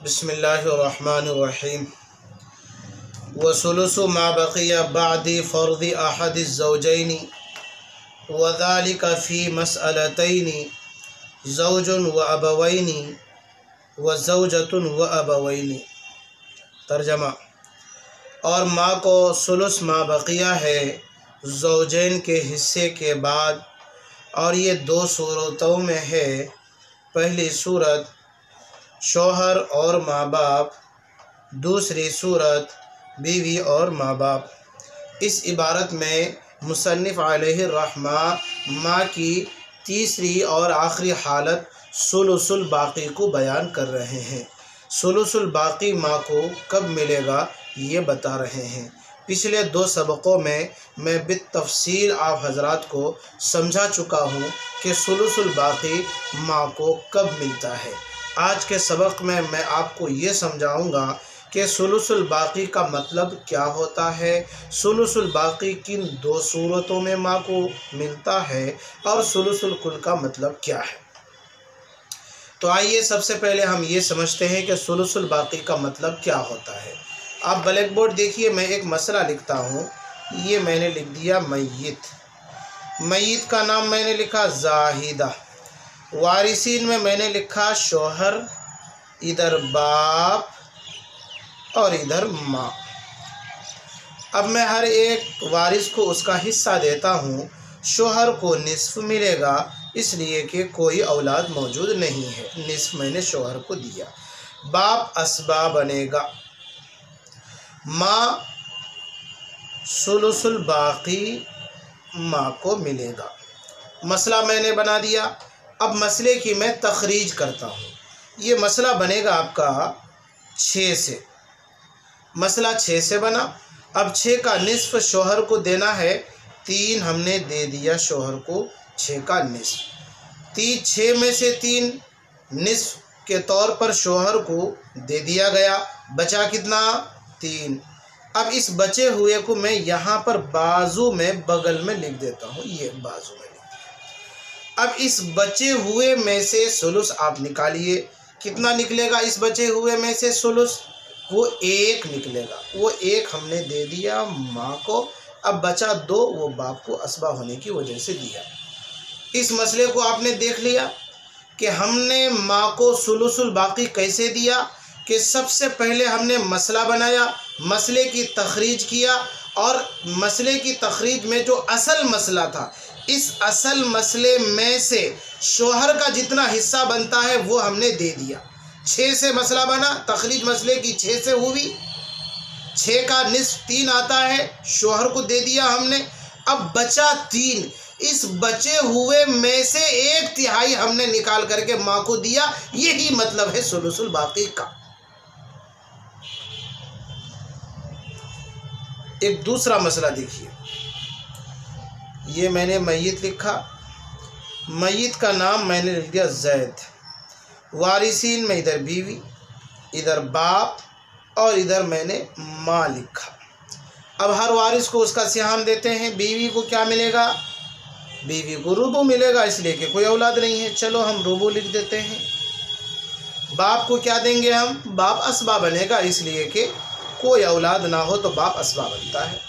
बिस्मिल्लाहिर्रहमानिर्रहीम। वसुलुसु मा बक़िया बअदी फ़र्दि अहदि ज़ौजैनि वज़ालिका फ़ी मसअलतैनि ज़ौजुन व अबवैनि व ज़ौजतुन व अबवैनि। तर्जमा। और माँ को सुलुस मा बक़िया है ज़ौजैन के हिस्से के बाद, और ये दो सूरतों में है। पहली सूरत शौहर और माँ बाप, दूसरी सूरत बीवी और माँ बाप। इस इबारत में मुसन्निफ़ अलैहि रहमा माँ की तीसरी और आखिरी हालत सुलुसुल बाक़ी को बयान कर रहे हैं। सुलुसुल बाक़ी माँ को कब मिलेगा ये बता रहे हैं। पिछले दो सबकों में मैं बितफ़सील आप हज़रात को समझा चुका हूँ कि सुलुसुल बाक़ी माँ को कब मिलता है। आज के सबक में मैं आपको ये समझाऊंगा कि सुलुसुल बाक़ी का मतलब क्या होता है, सुलुसुल बाक़ी किन दो सूरतों में माँ को मिलता है, और सुलुसुल कुल का मतलब क्या है। तो आइए सबसे पहले हम ये समझते हैं कि सुलुसुल बाक़ी का मतलब क्या होता है। आप ब्लैक बोर्ड देखिए, मैं एक मसला लिखता हूँ। ये मैंने लिख दिया मय्यत। मय्यत का नाम मैंने लिखा ज़ाहिदा। वारिसीन में मैंने लिखा शौहर, इधर बाप और इधर माँ। अब मैं हर एक वारिस को उसका हिस्सा देता हूँ। शौहर को निस्फ मिलेगा इसलिए कि कोई औलाद मौजूद नहीं है, निस्फ मैंने शौहर को दिया। बाप असबा बनेगा। माँ सुलुसुल बाक़ी माँ को मिलेगा। मसला मैंने बना दिया। अब मसले की मैं तखरीज करता हूँ। ये मसला बनेगा आपका 6 से। मसला 6 से बना। अब 6 का निस्फ शौहर को देना है। 3 हमने दे दिया शौहर को, 6 का निस्फ। 6 में से 3 निस्फ के तौर पर शौहर को दे दिया गया। बचा कितना? 3। अब इस बचे हुए को मैं यहाँ पर बाजू में बगल में लिख देता हूँ। ये बाजू में। अब इस बचे हुए में से सुलुस आप निकालिए। कितना निकलेगा इस बचे हुए में से सुलुस? वो 1 निकलेगा। वो 1 हमने दे दिया माँ को। अब बचा 2, वो बाप को असबा होने की वजह से दिया। इस मसले को आपने देख लिया कि हमने माँ को सुलुसुल बाक़ी कैसे दिया। कि सबसे पहले हमने मसला बनाया, मसले की तखरीज किया, और मसले की तखरीज में जो असल मसला था, इस असल मसले में से शौहर का जितना हिस्सा बनता है वो हमने दे दिया। 6 से मसला बना, तखरीज मसले की 6 से हुई। 6 का निस्फ 3 आता है, शौहर को दे दिया हमने। अब बचा 3। इस बचे हुए में से 1/3 हमने निकाल करके माँ को दिया। यही मतलब है सुलुसुल बाक़ी का। एक दूसरा मसला देखिए। ये मैंने मय्यत लिखा। मय्यत का नाम मैंने लिख दिया ज़ैद। वारिसीन में इधर बीवी, इधर बाप, और इधर मैंने माँ लिखा। अब हर वारिस को उसका सिहाम देते हैं। बीवी को क्या मिलेगा? बीवी को रुबू मिलेगा, इसलिए कि कोई औलाद नहीं है। चलो हम रुबू लिख देते हैं। बाप को क्या देंगे हम? बाप असबा बनेगा, इसलिए कि कोई औलाद ना हो तो बाप असबा बनता है।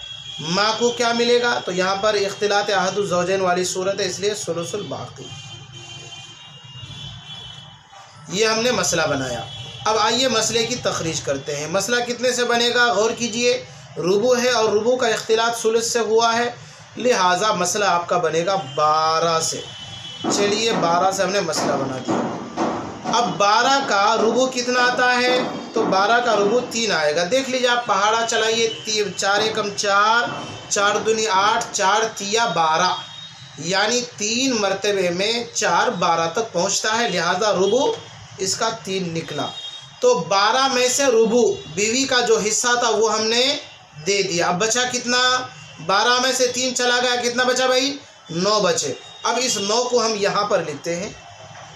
माँ को क्या मिलेगा? तो यहाँ पर इख्तिलात अहदु ज़ौजैन वाली सूरत है, इसलिए सुलुसुल बाक़ी। ये हमने मसला बनाया। अब आइए मसले की तखरीज करते हैं। मसला कितने से बनेगा? गौर कीजिए। रुबू है और रुबू का इख्तिलात सुलुस से हुआ है, लिहाजा मसला आपका बनेगा 12 से। चलिए 12 से हमने मसला बना दिया। अब 12 का रुबू कितना आता है? तो 12 का रुबू 3 आएगा। देख लीजिए आप, पहाड़ा चलाइए। 4 एकम 4, 4 दूनी 8, 4 तिया 12, यानी 3 मरतबे में 4 12 तक पहुंचता है। लिहाजा रुबू इसका 3 निकला। तो 12 में से रुबू बीवी का जो हिस्सा था वो हमने दे दिया। अब बचा कितना? 12 में से 3 चला गया, कितना बचा भाई? 9 बचे। अब इस 9 को हम यहाँ पर लिखते हैं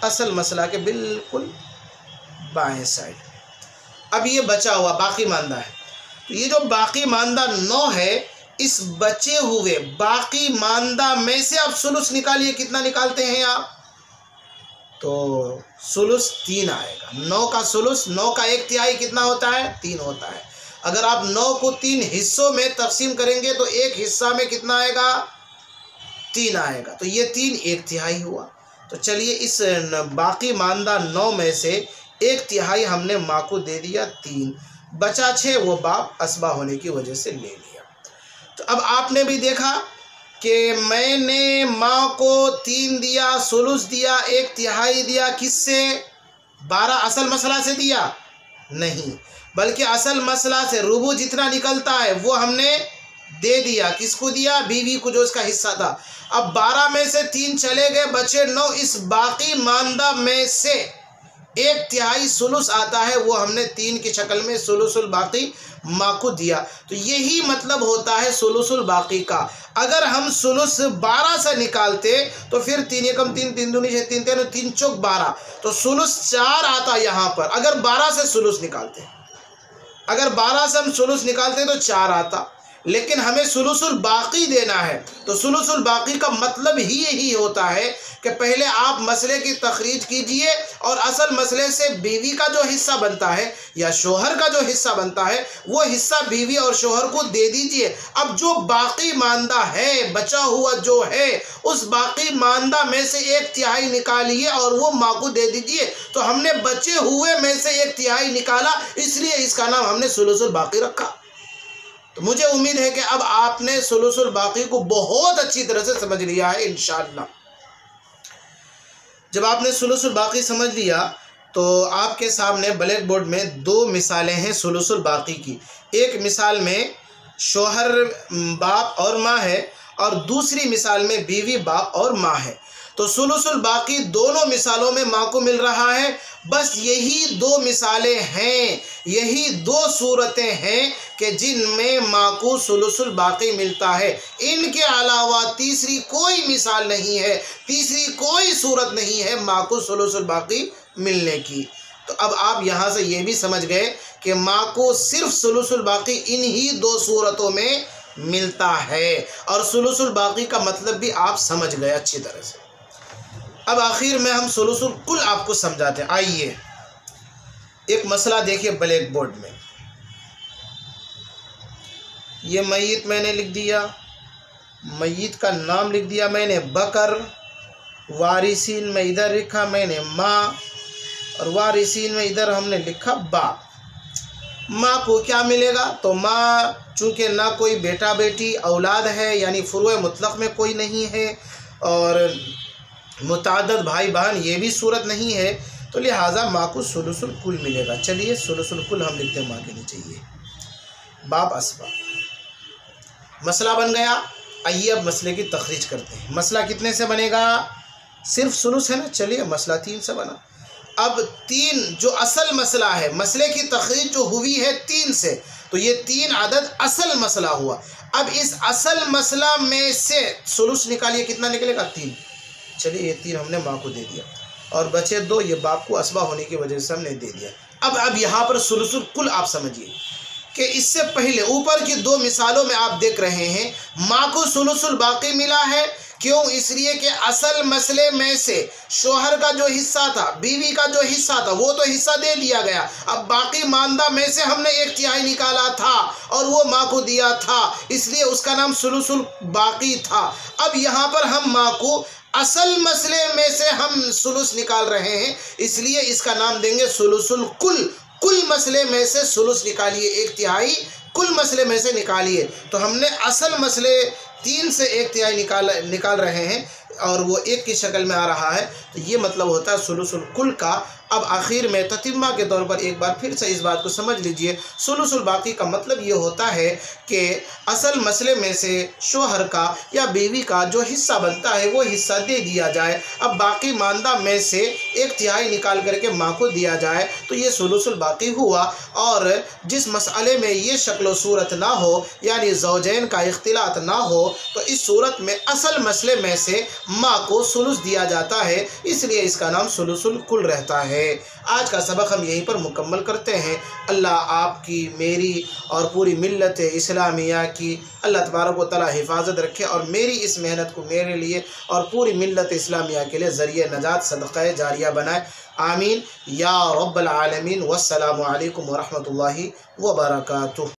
असल मसला के बिल्कुल बाएं साइड। अब ये बचा हुआ बाकी मानदा है। तो ये जो बाकी मानदा 9 है, इस बचे हुए बाकी मानदा में से आप सुलुस निकालिए। कितना निकालते हैं आप? तो सुलुस 3 आएगा। 9 का सुलुस, 9 का 1/3 कितना होता है? 3 होता है। अगर आप 9 को 3 हिस्सों में तकसीम करेंगे तो एक हिस्सा में कितना आएगा? 3 आएगा। तो ये 3 1/3 हुआ। तो चलिए इस बाकी मानदा 9 में से 1/3 हमने माँ को दे दिया 3, बचा 6 वो बाप असबा होने की वजह से ले लिया। तो अब आपने भी देखा कि मैंने माँ को 3 दिया, सुलुस दिया, 1/3 दिया, किससे? 12 असल मसला से दिया? नहीं, बल्कि असल मसला से रुबू जितना निकलता है वो हमने दे दिया। किसको दिया? बीवी को, जो उसका हिस्सा था। अब 12 में से 3 चले गए, बचे 9। इस बाकी मानदा में से 1/3 सुलुस आता है, वो हमने 3 की शक्ल में सुलुसुल बाकी माँ को दिया। तो यही मतलब होता है सुलुसुल बाकी का। अगर हम सुलुस 12 से निकालते तो फिर 3 एकम 3, 3 दूनी 6, 3 3, 3 चौक 12, तो सुलुस 4 आता यहाँ पर। अगर 12 से सुलुस निकालते, अगर 12 से हम सुलुस निकालते तो 4 आता, लेकिन हमें सुलुसुल बाकी देना है। तो सुलुसुल बाकी का मतलब ही यही होता है कि पहले आप मसले की तखरीज कीजिए और असल मसले से बीवी का जो हिस्सा बनता है या शोहर का जो हिस्सा बनता है वो हिस्सा बीवी और शोहर को दे दीजिए। अब जो बाकी मानदा है, बचा हुआ जो है, उस बाकी मानदा में से 1/3 निकालिए और वो माँ को दे दीजिए। तो हमने बचे हुए में से 1/3 निकाला, इसलिए इसका नाम हमने सुलुसुल बाकी रखा। तो मुझे उम्मीद है कि अब आपने सुलुसुल बाकी को बहुत अच्छी तरह से समझ लिया है इंशाअल्लाह। जब आपने सुलुसुल बाकी समझ लिया तो आपके सामने ब्लैक बोर्ड में 2 मिसालें हैं सुलुसुल बाकी की। एक मिसाल में शोहर बाप और माँ है और दूसरी मिसाल में बीवी बाप और माँ है। तो सुलुसुल बाकी दोनों मिसालों में माँ को मिल रहा है। बस यही 2 मिसालें हैं, यही 2 सूरतें हैं कि जिनमें माँ को सुलुसुल बाकी मिलता है। इनके अलावा तीसरी कोई मिसाल नहीं है, तीसरी कोई सूरत नहीं है माँ को सुलुसुल बाकी मिलने की। तो अब आप यहाँ से ये भी समझ गए कि माँ को सिर्फ सुलुसुल बाकी इन्हीं 2 सूरतों में मिलता है, और सुलुसुल बाकी का मतलब भी आप समझ गए अच्छी तरह से। अब आखिर में हम सुलुसुल कुल आपको समझाते हैं। आइए एक मसला देखिए ब्लैक बोर्ड में। ये मय्यत मैंने लिख दिया, मय्यत का नाम लिख दिया मैंने बकर, वारिसीन में इधर लिखा मैंने माँ, और वारिसीन में इधर हमने लिखा बाप। माँ को क्या मिलेगा? तो माँ चूँकि ना कोई बेटा बेटी औलाद है, यानी फुरुए मुतलक में कोई नहीं है, और मुतादद भाई बहन ये भी सूरत नहीं है, तो लिहाजा माँ को सुलुसुल कुल मिलेगा। चलिए सुलुसुल कुल हम लिखते हैं माँ के नीचे, ये बाप असबा। मसला बन गया। आइए अब मसले की तखरीज करते हैं। मसला कितने से बनेगा? सिर्फ सुलुस है ना, चलिए मसला 3 से बना। अब 3 जो असल मसला है, मसले की तखरीज जो हुई है 3 से, तो ये 3 आदद असल मसला हुआ। अब इस असल मसला में से सुलुस निकालिए, कितना निकलेगा? 3। चलिए ये 3 हमने माँ को दे दिया, और बचे 2 ये बाप को असबा होने की वजह से हमने दे दिया। अब यहाँ पर सुलुसुल कुल आप समझिए कि इससे पहले ऊपर की 2 मिसालों में आप देख रहे हैं माँ को सुलुसुल बाकी मिला है। क्यों? इसलिए कि असल मसले में से शोहर का जो हिस्सा था, बीवी का जो हिस्सा था, वो तो हिस्सा दे दिया गया। अब बाकी मानदा में से हमने 1/3 निकाला था और वो माँ को दिया था, इसलिए उसका नाम सुलुसुल बाकी था। अब यहाँ पर हम माँ को असल मसले में से हम सुलुस निकाल रहे हैं, इसलिए इसका नाम देंगे सुलुसुल कुल। कुल मसले में से सुलुस निकालिए, 1/3 कुल मसले में से निकालिए। तो हमने असल मसले 3 से 1/3 निकाल रहे हैं और वो 1 की शक्ल में आ रहा है, तो ये मतलब होता है सुलुसुल कुल का। अब आखिर में ततिम्मा के तौर पर एक बार फिर से इस बात को समझ लीजिए। सुलुसुल बाकी का मतलब ये होता है कि असल मसले में से शोहर का या बीवी का जो हिस्सा बनता है वो हिस्सा दे दिया जाए। अब बाकी मानदा में से 1/3 निकाल करके माँ को दिया जाए, तो ये सुलुसुल बाकी हुआ। और जिस मसले में ये शक्ल सूरत ना हो, यानी ज़ौजैन का इख्तिलात ना हो, तो इस सूरत में असल मसले में से माँ को सुलुस दिया जाता है, इसलिए इसका नाम सुलुसुल कुल रहता है। है। आज का सबक हम यहीं पर मुकम्मल करते हैं। अल्लाह आपकी, मेरी और पूरी मिल्लत इस्लामिया की अल्लाह तबारक व तआला हिफाजत रखे और मेरी इस मेहनत को मेरे लिए और पूरी मिल्लत इस्लामिया के लिए ज़रिए नजात सदक़ा जारिया बनाए। आमीन या रब्बल आलमीन। वस्सलामु अलैकुम व रहमतुल्लाहि व बरकातुहू।